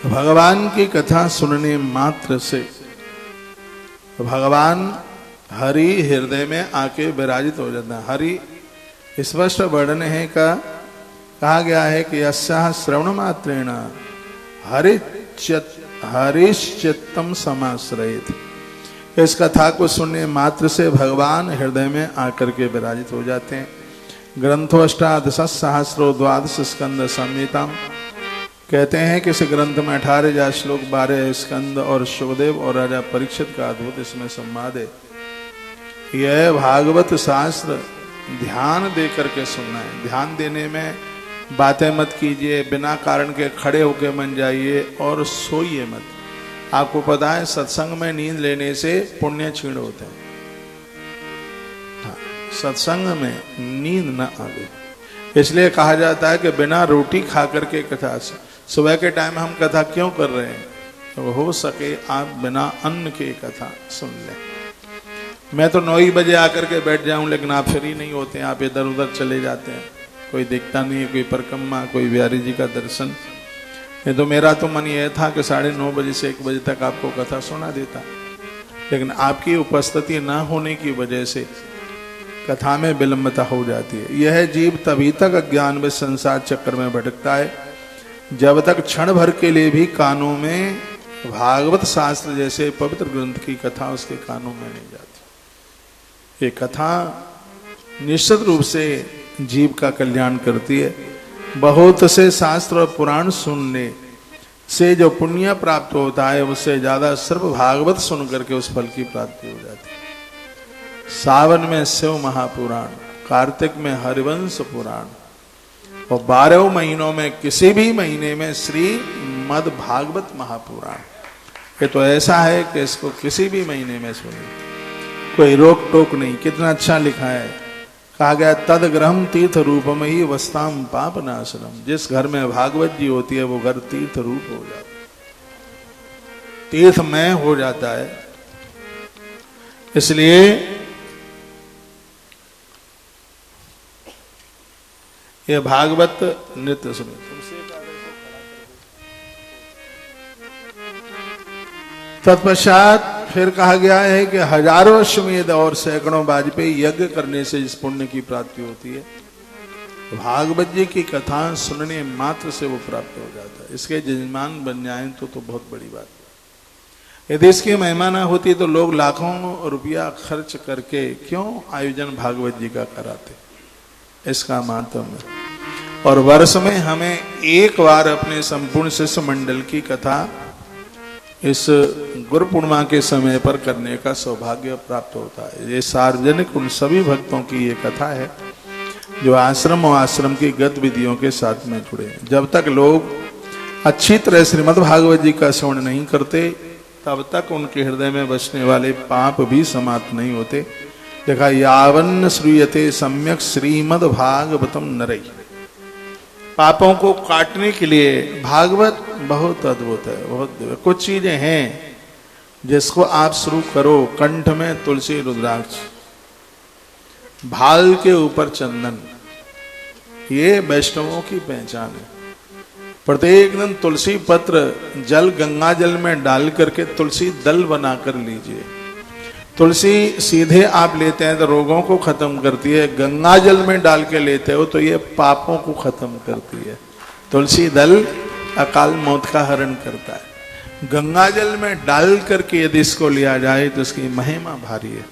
भगवान की कथा सुनने मात्र से भगवान हरि हृदय में आके विराजित हो जाता है। हरि स्पष्ट वर्णन है का कहा गया है कि यस्याः श्रवण मात्रेण हरिश्चित्तम समाश्रयेत्। इस कथा को सुनने मात्र से भगवान हृदय में आकर के विराजित हो जाते हैं। ग्रंथो अष्टादश सहस्रो द्वादश स्कंद संहिता कहते हैं कि इस ग्रंथ में 18,000 श्लोक 12 स्कंद और सुखदेव और राजा परीक्षित का अद्भुत इसमें संवाद है। यह भागवत शास्त्र ध्यान दे करके सुनना है। ध्यान देने में बातें मत कीजिए, बिना कारण के खड़े होके मन जाइए और सोइए मत। आपको पता है सत्संग में नींद लेने से पुण्य क्षीण होते हैं। हाँ, सत्संग में नींद न आवे, इसलिए कहा जाता है कि बिना रोटी खा करके कथा सुबह के टाइम हम कथा क्यों कर रहे हैं, तो हो सके आप बिना अन्न के कथा सुन लें। मैं तो 9 ही बजे आकर के बैठ जाऊं, लेकिन आप फ्री नहीं होते हैं, आप इधर उधर चले जाते हैं। कोई दिखता नहीं है, कोई परिक्रमा, कोई बिहारी जी का दर्शन। ये तो मेरा तो मन यह था कि 9:30 बजे से 1 बजे तक आपको कथा सुना देता, लेकिन आपकी उपस्थिति न होने की वजह से कथा में विलंबता हो जाती है। यह जीव तभी तक अज्ञान में संसार चक्कर में भटकता है जब तक क्षण भर के लिए भी कानों में भागवत शास्त्र जैसे पवित्र ग्रंथ की कथा उसके कानों में नहीं जाती। ये कथा निश्चित रूप से जीव का कल्याण करती है। बहुत से शास्त्र और पुराण सुनने से जो पुण्य प्राप्त होता है उससे ज्यादा सिर्फ भागवत सुन करके उस फल की प्राप्ति हो जाती है। सावन में शिव महापुराण, कार्तिक में हरिवंश पुराण और 12 महीनों में किसी भी महीने में श्री मद भागवत महापुराण। ये तो ऐसा है कि इसको किसी भी महीने में सुने, कोई रोक टोक नहीं। कितना अच्छा लिखा है, कहा गया तद ग्रहम तीर्थ रूपम ही वस्ताम पाप नाशनम। जिस घर में भागवत जी होती है वो घर तीर्थ रूप हो जाता है, तीर्थमय हो जाता है। इसलिए ये भागवत नृत्य सुने। तत्पश्चात फिर कहा गया है कि हजारों अश्वमेध और सैकड़ों वाजपेयी यज्ञ करने से इस पुण्य की प्राप्ति होती है। भागवत जी की कथा सुनने मात्र से वो प्राप्त हो जाता है। इसके जजमान बन जाए तो बहुत बड़ी बात है। यदि इसकी महिमा ना होती तो लोग लाखों रुपया खर्च करके क्यों आयोजन भागवत जी का कराते। इसका माध्यम है। और वर्ष में हमें एक बार अपने संपूर्ण शिष्य मंडल की कथा इस गुरु पूर्णिमा के समय पर करने का सौभाग्य प्राप्त होता है। ये सार्वजनिक उन सभी भक्तों की ये कथा है जो आश्रम और आश्रम की गतिविधियों के साथ में जुड़े हैं। जब तक लोग अच्छी तरह श्रीमद् भागवत जी का श्रवण नहीं करते तब तक उनके हृदय में बसने वाले पाप भी समाप्त नहीं होते। देखा, यावन्न श्रूयते सम्यक श्रीमद् भागवतम नरै। पापों को काटने के लिए भागवत बहुत अद्भुत है, बहुत कुछ चीजें हैं जिसको आप शुरू करो। कंठ में तुलसी रुद्राक्ष, भाल के ऊपर चंदन, ये वैष्णवों की पहचान है। प्रत्येक दिन तुलसी पत्र जल गंगा जल में डाल करके तुलसी दल बनाकर लीजिए। तुलसी सीधे आप लेते हैं तो रोगों को खत्म करती है, गंगा जल में डाल के लेते हो तो ये पापों को खत्म करती है। तुलसी दल अकाल मौत का हरण करता है। गंगा जल में डाल करके यदि इसको लिया जाए तो इसकी महिमा भारी है।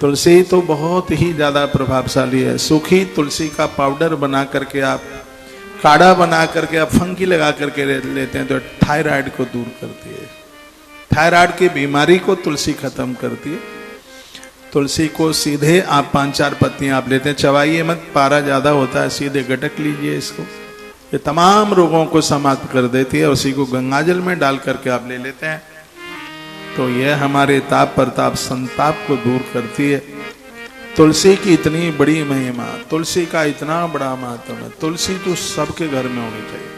तुलसी तो बहुत ही ज्यादा प्रभावशाली है। सूखी तुलसी का पाउडर बना करके आप, काढ़ा बना करके आप फंकी लगा करके लेते हैं तो थायराइड को दूर करती है। थायराइड की बीमारी को तुलसी खत्म करती है। तुलसी को सीधे आप 5-4 पत्तियां आप लेते हैं, चबाइए मत, पारा ज्यादा होता है, सीधे गटक लीजिए इसको। ये तमाम रोगों को समाप्त कर देती है। उसी को गंगाजल में डाल करके आप ले लेते हैं तो यह हमारे ताप प्रताप संताप को दूर करती है। तुलसी की इतनी बड़ी महिमा, तुलसी का इतना बड़ा महत्व है। तुलसी तो सबके घर में होनी चाहिए।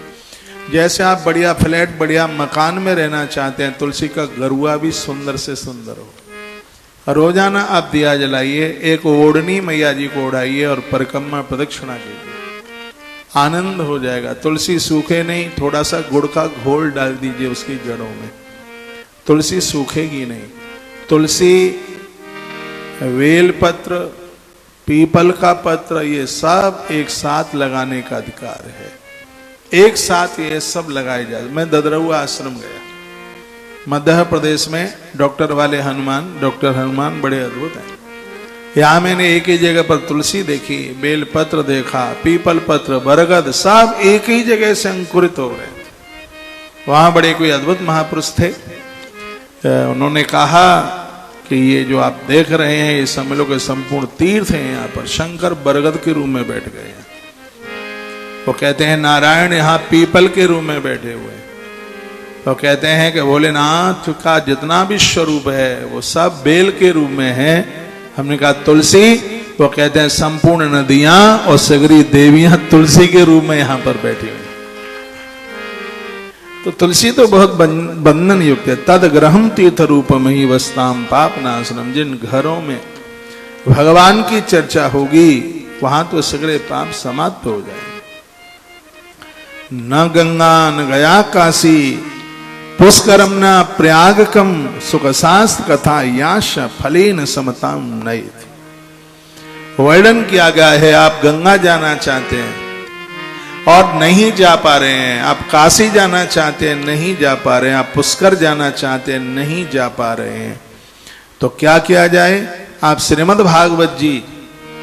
जैसे आप बढ़िया फ्लैट, बढ़िया मकान में रहना चाहते हैं, तुलसी का गरुआ भी सुंदर से सुंदर हो। रोजाना आप दिया जलाइए, एक ओढ़नी मैया जी को ओढ़ाइए और परिक्रमा प्रदक्षिणा कीजिए। आनंद हो जाएगा। तुलसी सूखे नहीं, थोड़ा सा गुड़ का घोल डाल दीजिए उसकी जड़ों में, तुलसी सूखेगी नहीं। तुलसी, बेलपत्र, पीपल का पत्र, ये सब एक साथ लगाने का अधिकार है, एक साथ ये सब लगाए जाए। मैं ददरहुआ आश्रम गया मध्य प्रदेश में, डॉक्टर वाले हनुमान, डॉक्टर हनुमान बड़े अद्भुत हैं। यहां मैंने एक ही जगह पर तुलसी देखी, बेलपत्र देखा, पीपल पत्र, बरगद, सब एक ही जगह से अंकुरित हो रहे थे। वहां बड़े कोई अद्भुत महापुरुष थे, उन्होंने कहा कि ये जो आप देख रहे हैं ये समझ लो कि संपूर्ण तीर्थ है। यहाँ पर शंकर बरगद के रूप में बैठ गए हैं। वो कहते हैं नारायण यहाँ पीपल के रूप में बैठे हुए हैं। तो कहते हैं कि भोलेनाथ का जितना भी स्वरूप है वो सब बेल के रूप में है। हमने कहा तुलसी, वो कहते हैं संपूर्ण नदियां और सगरी देवियां तुलसी के रूप में यहां पर बैठी हुई। तो तुलसी तो बहुत बंधन युक्त है। तद ग्रहम तीर्थ रूपम ही वस्ताम पाप नाशनम। जिन घरों में भगवान की चर्चा होगी वहां तो सगरे पाप समाप्त हो जाएंगे। न गंगा न गया काशी, पुष्करम न प्रयागकम, सुखशास्त्र कथा याश फलेन समताम नयित। वर्णन किया गया है, आप गंगा जाना चाहते हैं और नहीं जा पा रहे हैं, आप काशी जाना चाहते हैं नहीं जा पा रहे हैं, आप पुष्कर जाना चाहते हैं नहीं जा पा रहे हैं, तो क्या किया जाए? आप श्रीमद् भागवत जी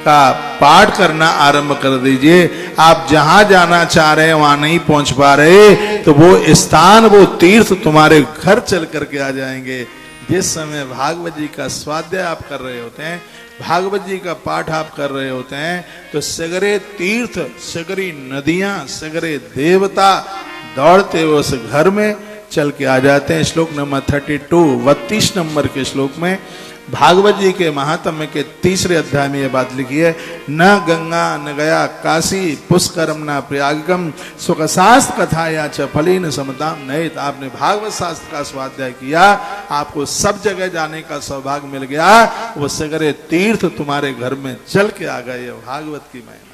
का पाठ करना आरंभ कर दीजिए। आप जहां जाना चाह रहे हैं वहां नहीं पहुंच पा रहे तो वो स्थान, वो तीर्थ तुम्हारे घर चल करके आ जाएंगे। जिस समय भागवत जी का स्वाध्याय आप कर रहे होते हैं, भागवत जी का पाठ आप कर रहे होते हैं, तो सगरे तीर्थ, सगरी नदियां, सगरे देवता दौड़ते हुए उस घर में चल के आ जाते हैं। श्लोक नंबर 32 नंबर के श्लोक में भागवत जी के महात्म्य के 3 अध्याय में यह बात लिखी है, न गंगा न गया काशी, पुष्करम न प्रयागकम, सुखशास्त्र कथा या च फलेन समताम नयित। आपने भागवत शास्त्र का स्वाध्याय किया, आपको सब जगह जाने का सौभाग्य मिल गया, वो सगरे तीर्थ तुम्हारे घर में चल के आ गए। भागवत की महिमा।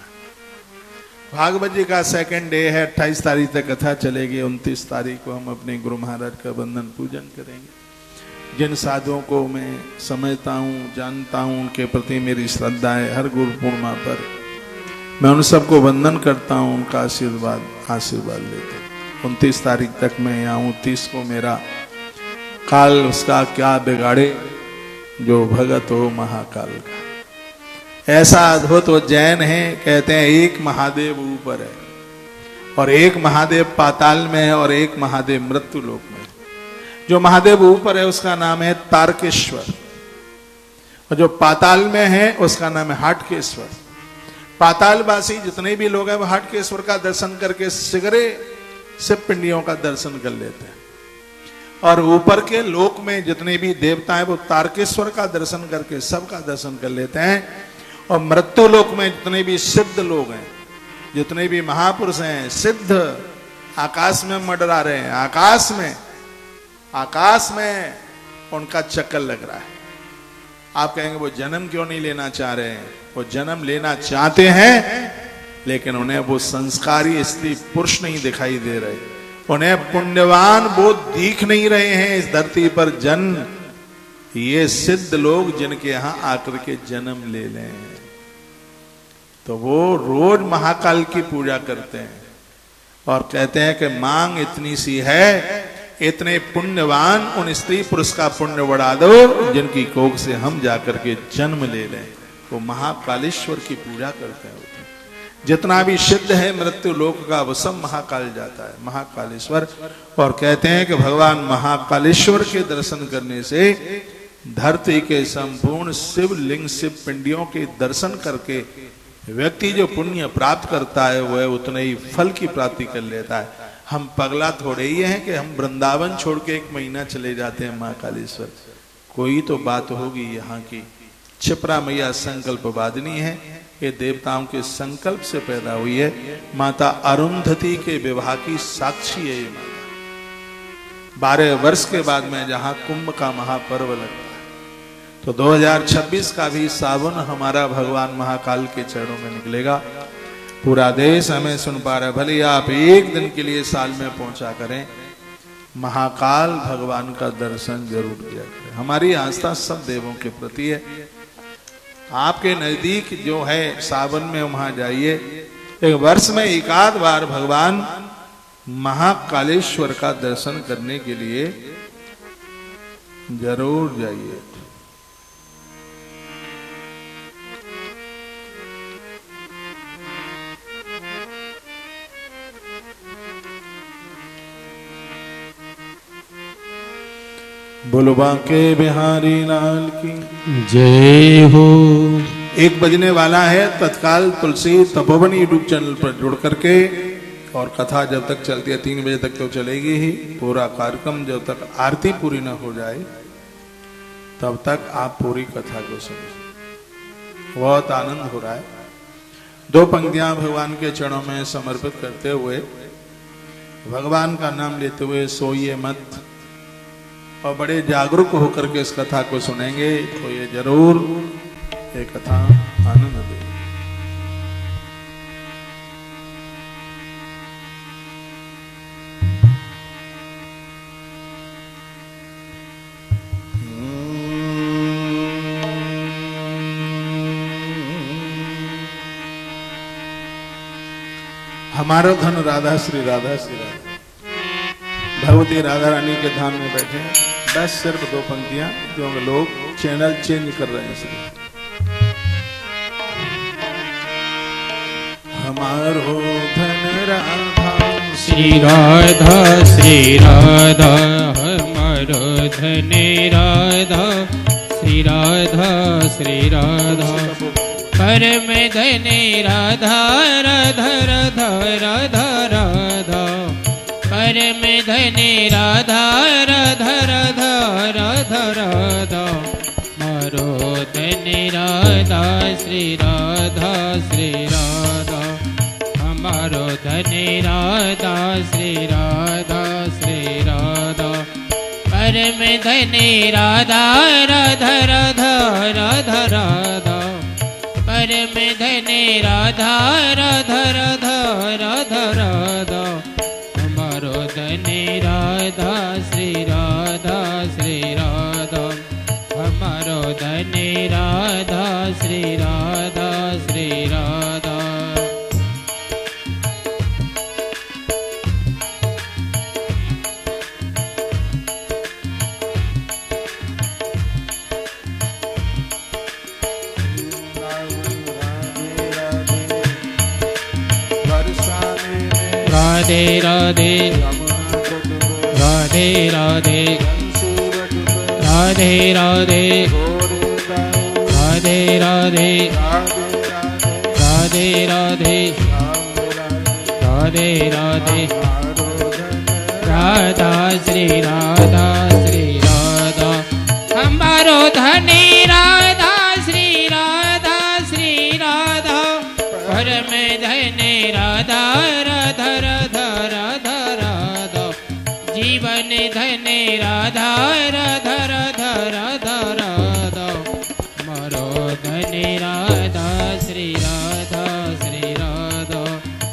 भागवत जी का सेकंड डे है, 28 तारीख तक कथा चलेगी। 29 तारीख को हम अपने गुरु महाराज का वंदन पूजन करेंगे। जिन साधुओं को मैं समझता हूँ, जानता हूँ, उनके प्रति मेरी श्रद्धा है। हर गुरु पूर्णिमा पर मैं उन सबको वंदन करता हूँ, उनका आशीर्वाद लेता हूँ। 29 तारीख तक मैं यहाँ हूँ, 30 को मेरा काल उसका क्या बिगाड़े जो भगत हो महाकाल का। ऐसा अद्भुत वो जैन है, कहते हैं एक महादेव ऊपर है और एक महादेव पाताल में है और एक महादेव मृत्यु लोक में। जो महादेव ऊपर है उसका नाम है तारकेश्वर और जो पाताल में है उसका नाम है हाटकेश्वर। पातालवासी जितने भी लोग हैं वो हाटकेश्वर का दर्शन करके सगरे शिव पिंडियों का दर्शन कर लेते हैं, और ऊपर के लोक में जितने भी देवता हैं वो तारकेश्वर का दर्शन करके सबका दर्शन कर लेते हैं। और मृत्यु लोक में जितने भी सिद्ध लोग हैं, जितने भी महापुरुष हैं, सिद्ध आकाश में मंडरा रहे हैं, आकाश में उनका चक्कर लग रहा है। आप कहेंगे वो जन्म क्यों नहीं लेना चाह रहे हैं? वो जन्म लेना चाहते हैं लेकिन उन्हें वो संस्कारी स्त्री पुरुष नहीं दिखाई दे रहे, उन्हें पुण्यवान वो दिख नहीं रहे हैं इस धरती पर जन्म। ये सिद्ध लोग जिनके यहां आकर के जन्म ले लें तो वो रोज महाकाल की पूजा करते हैं और कहते हैं कि मांग इतनी सी है, इतने पुण्यवान उन स्त्री पुरुष का पुण्य बढ़ा दो जिनकी कोख से हम जाकर के जन्म ले लें। वो महाकालेश्वर की पूजा करते हैं। जितना भी सिद्ध है मृत्यु लोक का वो सब महाकाल जाता है, महाकालेश्वर। और कहते हैं कि भगवान महाकालेश्वर के दर्शन करने से धरती के संपूर्ण शिव लिंग, शिव पिंडियों के दर्शन करके व्यक्ति जो पुण्य प्राप्त करता है वह उतने ही फल की प्राप्ति कर लेता है। हम पगला थोड़े ही हैं कि हम वृंदावन छोड़ के 1 महीना चले जाते हैं महाकालेश्वर। कोई तो बात होगी यहाँ की। क्षिप्रा मैया संकल्प वादिनी है, ये देवताओं के संकल्प से पैदा हुई है। माता अरुंधति के विवाह की साक्षी है ये माता। 12 वर्ष के बाद में जहाँ कुंभ का महापर्व लगता है, तो 2026 का भी सावन हमारा भगवान महाकाल के चरणों में निकलेगा। पूरा देश हमें सुन पा रहा है, भले आप एक दिन के लिए साल में पहुंचा करें, महाकाल भगवान का दर्शन जरूर किया करें। हमारी आस्था सब देवों के प्रति है। आपके नजदीक जो है सावन में वहां जाइए, एक वर्ष में एक आध बार भगवान महाकालेश्वर का दर्शन करने के लिए जरूर जाइए। बोलो बांके बिहारी लाल की जय हो। 1 बजने वाला है, तत्काल तुलसी तपोवन यूट्यूब चैनल पर जुड़ करके, और कथा जब तक चलती है 3 बजे तक तो चलेगी ही। पूरा कार्यक्रम जब तक आरती पूरी न हो जाए तब तक आप पूरी कथा को सुनिए। बहुत आनंद हो रहा है। 2 पंक्तियां भगवान के चरणों में समर्पित करते हुए, भगवान का नाम लेते हुए सोइए मत, और बड़े जागरूक होकर के इस कथा को सुनेंगे तो ये जरूर ये कथा आनंद दे। हमारा धन राधा श्री राधा श्री राधा, भगवती राधा रानी के धाम में बैठे हैं। बस सिर्फ 2 पंक्तियां, क्योंकि लोग चैनल चेंज कर रहे हैं इसलिए। हमारो धन राधा श्री राधा श्री राधा, हमारो धन राधा श्री राधा श्री राधा, परम धन राधा राधा राधा राधा राधा, परम धन राधा राधा राधा राधा राधा, मारो धन राधा श्री राधा श्री राधा, हमारो धन राधा श्री राधा श्री राधा, परम धन राधा राधा राधा राधा राधा, परम धन राधा राधा राधा राधा राधा, हमारो धन राधा श्री राधा श्री राधा, हमारो धन राधा श्री राधा श्री राधा। राधे राधे राधे राधे राधे राधे राधे राधे राधे राधे राधे राधे, राधा श्री राधा श्री राधा, हमारो धनी राधा श्री राधा श्री राधा, परम धनी राधा राधा राधा राधा राधा, जीवन धनी राधा राधा राधा राधा राधा, हमारो धनी राधा श्री राधा श्री राधा,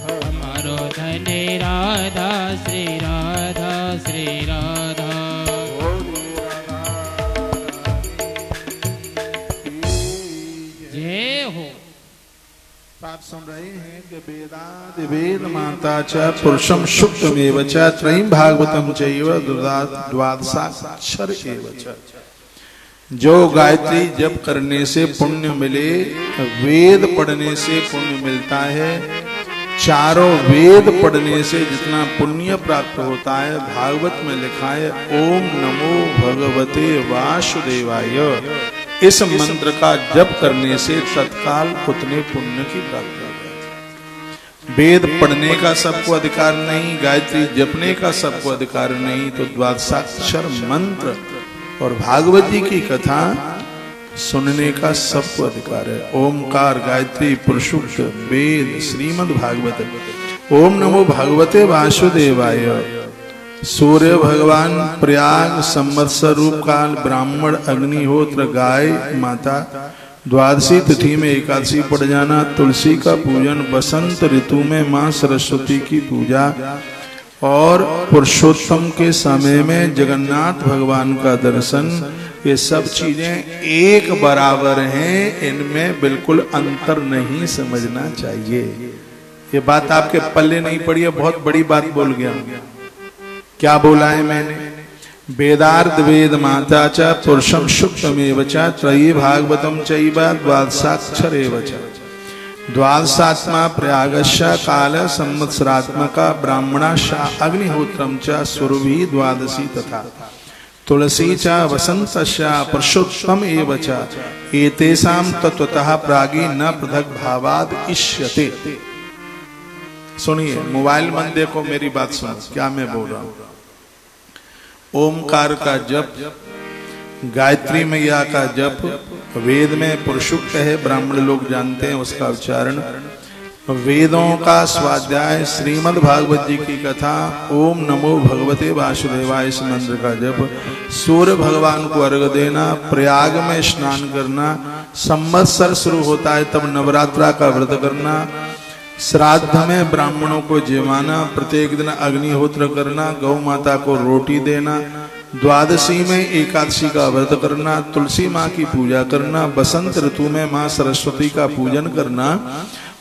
हमारो धनी राधा श्री राधा श्री राधा। जय हो। आप सुन रहे हैं कि वेदादि वेद माता च पुरुषम शुक्तमेव च त्रयीं भागवतम चैव द्वादशाक्षर एव च। जो गायत्री जप करने से पुण्य मिले, वेद पढ़ने से पुण्य मिलता है। चारों वेद पढ़ने से जितना पुण्य प्राप्त होता है, भागवत में लिखा है ओम नमो भगवते वासुदेवाय। इस मंत्र का जप करने से तत्काल उतने पुण्य की प्राप्ति होती है। वेद पढ़ने का सबको अधिकार नहीं, गायत्री जपने का सबको अधिकार नहीं, तो द्वादशाक्षर मंत्र और भागवत जी की कथा सुनने का सबको अधिकार है। ओमकार, गायत्री, पुरुषोक्त, वेद, श्रीमद् भागवत। ओम नमो भगवते वासुदेवाय। सूर्य भगवान प्रयाग संवत्सर रूप काल, ब्राह्मण, अग्निहोत्र, गाय माता, द्वादशी तिथि में एकादशी पड़ जाना, तुलसी का पूजन, बसंत ऋतु में माँ सरस्वती की पूजा और पुरुषोत्तम के समय में जगन्नाथ भगवान का दर्शन, ये सब चीजें एक बराबर हैं, इनमें बिल्कुल अंतर नहीं समझना चाहिए। ये बात आपके पल्ले नहीं पड़ी है, बहुत बड़ी बात बोल गया। क्या बोला है मैंने? वेदार्थ वेद माता च पुरुषम सुक्तमेव च त्रयी भागवतम चैव द्वादशाक्षरेव च। द्वादशात्मा प्रयागस्य काल संवत्सरात्मका ब्राह्मणाशा अग्निहोत्रम च सुरभि द्वादशी तथा तुलसी च वसंतस्य पुरुषोत्तम एव च एतेषां तत्वतः प्रागी न पृथक भावाद इष्यते। सुनिए, मोबाइल मन देखो, मेरी बात सुनो, क्या मैं बोल रहा हूं। ओमकार का जप, गायत्री मैया का जप, वेद में पुरुषुक्त है, ब्राह्मण लोग जानते हैं उसका उच्चारण, वेदों का स्वाध्याय, श्रीमद् भागवत जी की कथा, ओम नमो भगवते वासुदेवाय इस मंत्र का जप, सूर्य भगवान को अर्घ देना, प्रयाग में स्नान करना, संवत्सर शुरू होता है तब नवरात्रा का व्रत करना, श्राद्ध में ब्राह्मणों को जिमाना, प्रत्येक दिन अग्निहोत्र करना, गौ माता को रोटी देना, द्वादशी में एकादशी का व्रत करना, तुलसी माँ की पूजा करना, बसंत ऋतु में माँ सरस्वती का पूजन करना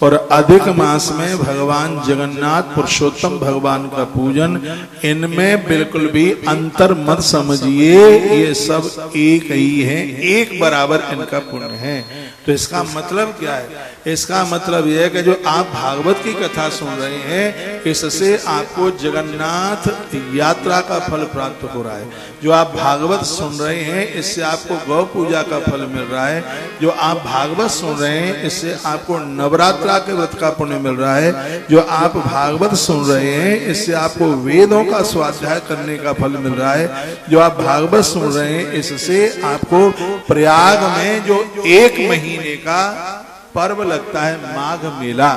और अधिक मास में भगवान जगन्नाथ पुरुषोत्तम भगवान का पूजन, इनमें बिल्कुल भी अंतर मत समझिए, ये सब एक ही है, एक बराबर इनका पुण्य है। तो इसका मतलब क्या है? इसका मतलब यह है कि जो आप भागवत की कथा सुन रहे हैं, इससे आपको जगन्नाथ यात्रा का फल प्राप्त हो रहा है। जो आप भागवत सुन रहे हैं, इससे आपको गौ पूजा का फल मिल रहा है। जो आप भागवत सुन रहे हैं, इससे आपको नवरात्रा के व्रत का पुण्य मिल रहा है। जो आप भागवत सुन रहे हैं, इससे आपको वेदों का स्वाध्याय करने का फल मिल रहा है। जो आप भागवत सुन रहे हैं, इससे आपको प्रयाग में जो एक महीने का पर्व लगता है, माघ मेला,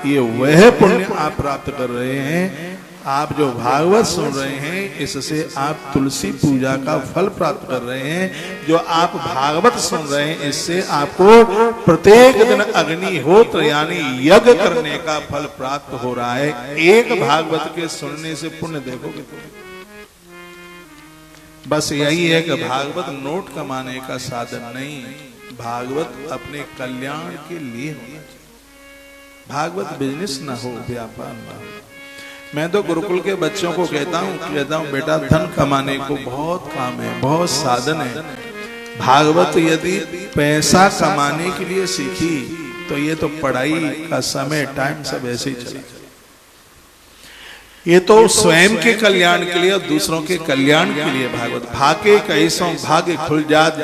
ये वह पुण्य आप प्राप्त कर रहे हैं। आप जो भागवत सुन रहे हैं, इससे आप तुलसी पूजा का फल प्राप्त कर रहे हैं। जो आप भागवत सुन रहे हैं, इससे आपको प्रत्येक दिन अग्निहोत्र यानी यज्ञ करने का फल प्राप्त हो रहा है। एक भागवत के सुनने से पुण्य देखोगे। बस यही है कि भागवत नोट कमाने का साधन नहीं, भागवत अपने कल्याण के लिए होना चाहिए। भागवत बिजनेस ना हो, व्यापार ना हो। मैं तो गुरुकुल के बच्चों को कहता हूँ बेटा, धन कमाने को बहुत काम है, बहुत साधन है। भागवत यदि पैसा कमाने के लिए सीखी तो ये तो पढ़ाई का समय, टाइम सब ऐसे ही चला। ये तो स्वयं के कल्याण के लिए और दूसरों के कल्याण के लिए भागवत। भागे कैसों भाग्य खुल जात,